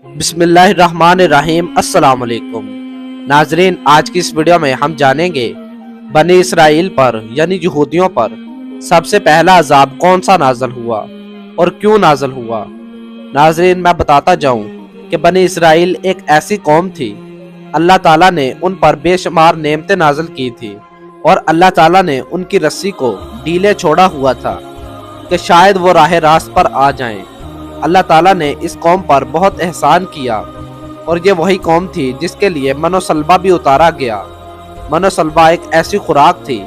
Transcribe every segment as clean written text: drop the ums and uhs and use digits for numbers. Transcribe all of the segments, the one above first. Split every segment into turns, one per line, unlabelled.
بسم اللہ الرحمن الرحیم۔ السلام علیکم ناظرین، آج کی اس ویڈیو میں ہم جانیں گے بنی اسرائیل پر یعنی یہودیوں پر سب سے پہلا عذاب کون سا نازل ہوا اور کیوں نازل ہوا۔ ناظرین، میں بتاتا جاؤں کہ بنی اسرائیل ایک ایسی قوم تھی، اللہ تعالیٰ نے ان پر بے شمار نعمتیں نازل کی تھی اور اللہ تعالیٰ نے ان کی رسی کو ڈھیلے چھوڑا ہوا تھا کہ شاید وہ راہ راست پر آ جائیں۔ اللہ تعالیٰ نے اس قوم پر بہت احسان کیا اور یہ وہی قوم تھی جس کے لیے من و سلبہ بھی اتارا گیا۔ من و سلبہ ایک ایسی خوراک تھی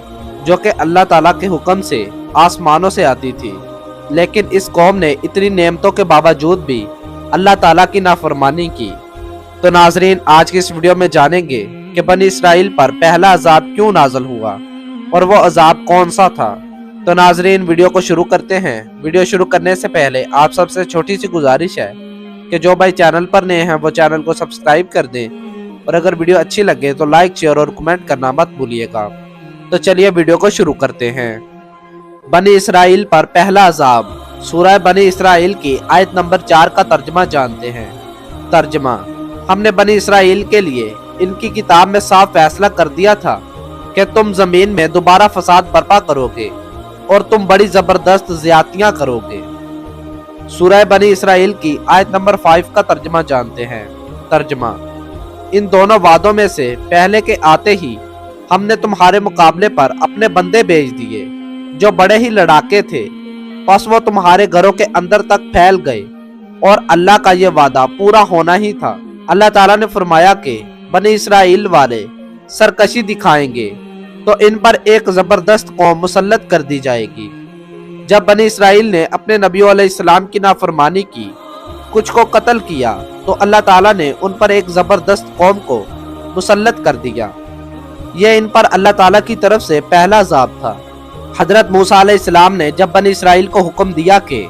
جو کہ اللہ تعالیٰ کے حکم سے آسمانوں سے آتی تھی، لیکن اس قوم نے اتنی نعمتوں کے باوجود بھی اللہ تعالیٰ کی نافرمانی کی۔ تو ناظرین، آج کی اس ویڈیو میں جانیں گے کہ بنی اسرائیل پر پہلا عذاب کیوں نازل ہوا اور وہ عذاب کون سا تھا۔ تو ناظرین، ویڈیو کو شروع کرتے ہیں۔ ویڈیو شروع کرنے سے پہلے آپ سب سے چھوٹی سی گزارش ہے کہ جو بھائی چینل پر نئے ہیں وہ چینل کو سبسکرائب کر دیں، اور اگر ویڈیو اچھی لگے تو لائک، شیئر اور کمنٹ کرنا مت بھولیے گا۔ تو چلیے ویڈیو کو شروع کرتے ہیں۔ بنی اسرائیل پر پہلا عذاب۔ سورہ بنی اسرائیل کی آیت نمبر 4 کا ترجمہ جانتے ہیں۔ ترجمہ: ہم نے بنی اسرائیل کے لیے ان کی کتاب میں صاف فیصلہ کر دیا تھا کہ تم زمین میں دوبارہ فساد برپا کرو گے اور تم بڑی زبردست زیادتیاں کرو گے۔ سورہ بنی اسرائیل کی آیت نمبر 5 کا ترجمہ جانتے ہیں۔ ترجمہ: ان دونوں وعدوں میں سے پہلے کے آتے ہی ہم نے تمہارے مقابلے پر اپنے بندے بھیج دیے جو بڑے ہی لڑاکے تھے، پس وہ تمہارے گھروں کے اندر تک پھیل گئے، اور اللہ کا یہ وعدہ پورا ہونا ہی تھا۔ اللہ تعالیٰ نے فرمایا کہ بنی اسرائیل والے سرکشی دکھائیں گے تو ان پر ایک زبردست قوم مسلط کر دی جائے گی۔ جب بنی اسرائیل نے اپنے نبی علیہ السلام کی نافرمانی کی، کچھ کو قتل کیا، تو اللہ تعالیٰ نے ان پر ایک زبردست قوم کو مسلط کر دیا۔ یہ ان پر اللہ تعالیٰ کی طرف سے پہلا عذاب تھا۔ حضرت موسیٰ علیہ السلام نے جب بنی اسرائیل کو حکم دیا کہ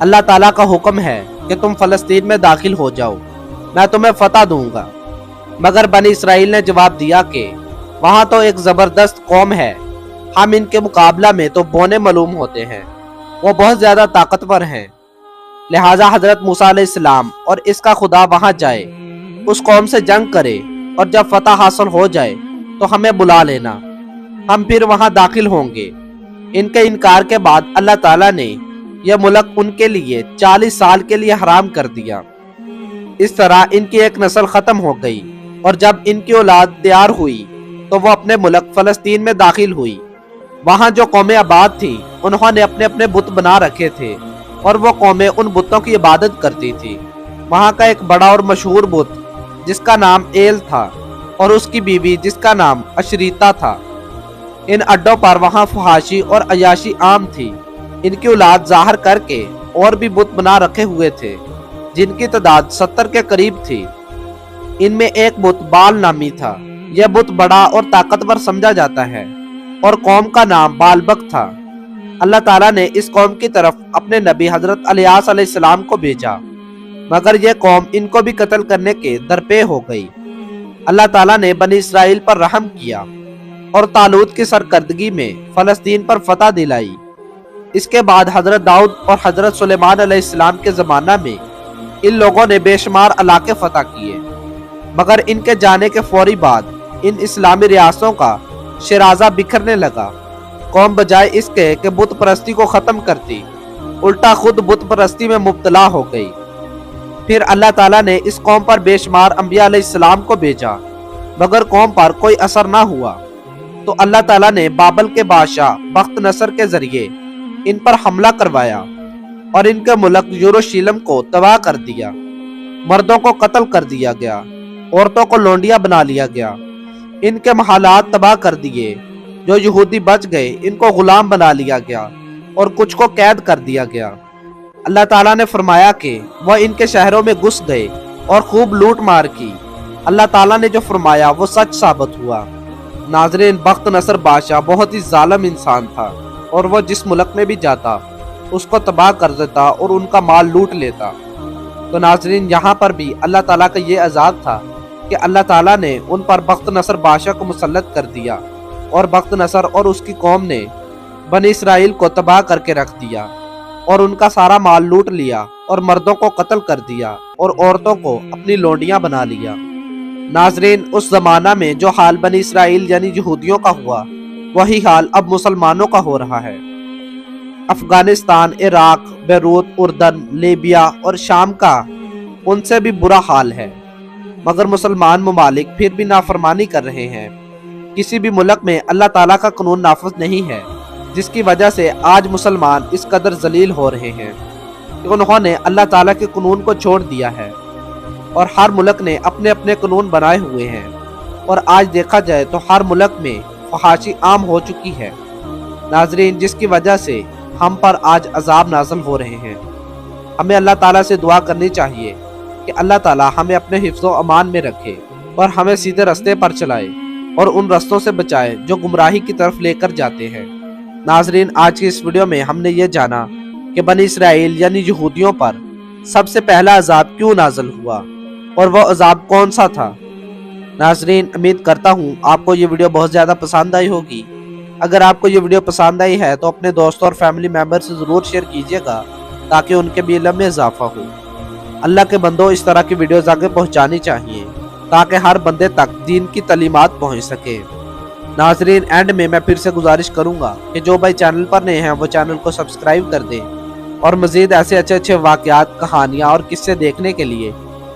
اللہ تعالیٰ کا حکم ہے کہ تم فلسطین میں داخل ہو جاؤ، میں تمہیں فتح دوں گا، مگر بنی اسرائیل نے جواب دیا کہ وہاں تو ایک زبردست قوم ہے، ہم ان کے مقابلہ میں تو بونے معلوم ہوتے ہیں، وہ بہت زیادہ طاقتور ہیں۔ لہٰذا حضرت موسیٰ علیہ السلام اور اس کا خدا وہاں جائے، اس قوم سے جنگ کرے، اور جب فتح حاصل ہو جائے تو ہمیں بلا لینا، ہم پھر وہاں داخل ہوں گے۔ ان کے انکار کے بعد اللہ تعالیٰ نے یہ ملک ان کے لیے 40 سال کے لیے حرام کر دیا۔ اس طرح ان کی ایک نسل ختم ہو گئی، اور جب ان کی اولاد تیار ہوئی تو وہ اپنے ملک فلسطین میں داخل ہوئی۔ وہاں جو قومیں آباد تھی انہوں نے اپنے اپنے بت بنا رکھے تھے، اور وہ قومیں ان بتوں کی عبادت کرتی تھی۔ وہاں کا ایک بڑا اور مشہور بت جس کا نام ایل تھا، اور اس کی بیوی جس کا نام اشریتا تھا۔ ان اڈوں پر وہاں فحاشی اور عیاشی عام تھی۔ ان کی اولاد ظاہر کر کے اور بھی بت بنا رکھے ہوئے تھے جن کی تعداد 70 کے قریب تھی۔ ان میں ایک بت بال نامی تھا۔ یہ بت بڑا اور طاقتور سمجھا جاتا ہے، اور قوم کا نام بالبک تھا۔ اللہ تعالیٰ نے اس قوم کی طرف اپنے نبی حضرت الیاس علیہ السلام کو بھیجا، مگر یہ قوم ان کو بھی قتل کرنے کے درپے ہو گئی۔ اللہ تعالیٰ نے بنی اسرائیل پر رحم کیا اور طالوت کی سرکردگی میں فلسطین پر فتح دلائی۔ اس کے بعد حضرت داؤد اور حضرت سلیمان علیہ السلام کے زمانہ میں ان لوگوں نے بے شمار علاقے فتح کیے، مگر ان کے جانے کے فوری بعد ان اسلامی ریاستوں کا شرازہ بکھرنے لگا۔ قوم بجائے اس کے کہ بت پرستی کو ختم کرتی، الٹا خود بت پرستی میں مبتلا ہو گئی۔ پھر اللہ تعالیٰ نے اس قوم پر بے شمار انبیاء علیہ السلام کو بھیجا، مگر قوم پر کوئی اثر نہ ہوا۔ تو اللہ تعالیٰ نے بابل کے بادشاہ بخت نصر کے ذریعے ان پر حملہ کروایا اور ان کے ملک یروشلم کو تباہ کر دیا۔ مردوں کو قتل کر دیا گیا، عورتوں کو لونڈیاں بنا لیا گیا۔ ان کے محلات تباہ کر دیے۔ جو یہودی بچ گئے ان کو غلام بنا لیا گیا، اور کچھ کو قید کر دیا گیا۔ اللہ تعالیٰ نے فرمایا کہ وہ ان کے شہروں میں گھس گئے اور خوب لوٹ مار کی۔ اللہ تعالیٰ نے جو فرمایا وہ سچ ثابت ہوا۔ ناظرین، بخت نصر بادشاہ بہت ہی ظالم انسان تھا، اور وہ جس ملک میں بھی جاتا اس کو تباہ کر دیتا اور ان کا مال لوٹ لیتا۔ تو ناظرین، یہاں پر بھی اللہ تعالیٰ کا یہ عذاب تھا کہ اللہ تعالیٰ نے ان پر بخت نصر بادشاہ کو مسلط کر دیا، اور بخت نصر اور اس کی قوم نے بنی اسرائیل کو تباہ کر کے رکھ دیا، اور ان کا سارا مال لوٹ لیا اور مردوں کو قتل کر دیا۔ اور عورتوں کو اپنی لونڈیاں بنا لیا۔ ناظرین، اس زمانہ میں جو حال بنی اسرائیل یعنی یہودیوں کا ہوا، وہی حال اب مسلمانوں کا ہو رہا ہے۔ افغانستان، عراق، بیروت، اردن، لیبیا اور شام کا ان سے بھی برا حال ہے، مگر مسلمان ممالک پھر بھی نافرمانی کر رہے ہیں۔ کسی بھی ملک میں اللہ تعالیٰ کا قانون نافذ نہیں ہے، جس کی وجہ سے آج مسلمان اس قدر ذلیل ہو رہے ہیں کہ انہوں نے اللہ تعالیٰ کے قانون کو چھوڑ دیا ہے، اور ہر ملک نے اپنے اپنے قانون بنائے ہوئے ہیں، اور آج دیکھا جائے تو ہر ملک میں فحاشی عام ہو چکی ہے۔ ناظرین، جس کی وجہ سے ہم پر آج عذاب نازل ہو رہے ہیں۔ ہمیں اللہ تعالیٰ سے دعا کرنی چاہیے کہ اللہ تعالیٰ ہمیں اپنے حفظ و امان میں رکھے اور ہمیں سیدھے رستے پر چلائے اور ان رستوں سے بچائے جو گمراہی کی طرف لے کر جاتے ہیں۔ ناظرین، آج کی اس ویڈیو میں ہم نے یہ جانا کہ بنی اسرائیل یعنی یہودیوں پر سب سے پہلا عذاب کیوں نازل ہوا اور وہ عذاب کون سا تھا۔ ناظرین، امید کرتا ہوں آپ کو یہ ویڈیو بہت زیادہ پسند آئی ہوگی۔ اگر آپ کو یہ ویڈیو پسند آئی ہے تو اپنے دوستوں اور فیملی ممبر سے ضرور شیئر کیجیے گا تاکہ ان کے بھی علم میں اضافہ ہو۔ اللہ کے بندوں، اس طرح کی ویڈیوز آگے پہنچانی چاہیے تاکہ ہر بندے تک دین کی تعلیمات پہنچ سکے۔ ناظرین، اینڈ میں پھر سے گزارش کروں گا کہ جو بھائی چینل پر نئے ہیں وہ چینل کو سبسکرائب کر دیں اور مزید ایسے اچھے واقعات، کہانیاں اور قصے دیکھنے کے لیے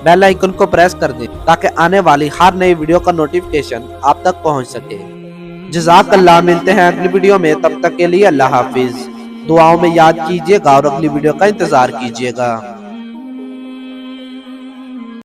بیل آئیکن کو پریس کر دیں تاکہ آنے والی ہر نئی ویڈیو کا نوٹیفیکیشن آپ تک پہنچ سکے۔ جزاک اللہ، ملتے ہیں اگلی ویڈیو میں، تب تک کے لیے اللہ حافظ۔ دعاؤں میں یاد کیجیے گا اور اگلی ویڈیو کا انتظار کیجیے گا۔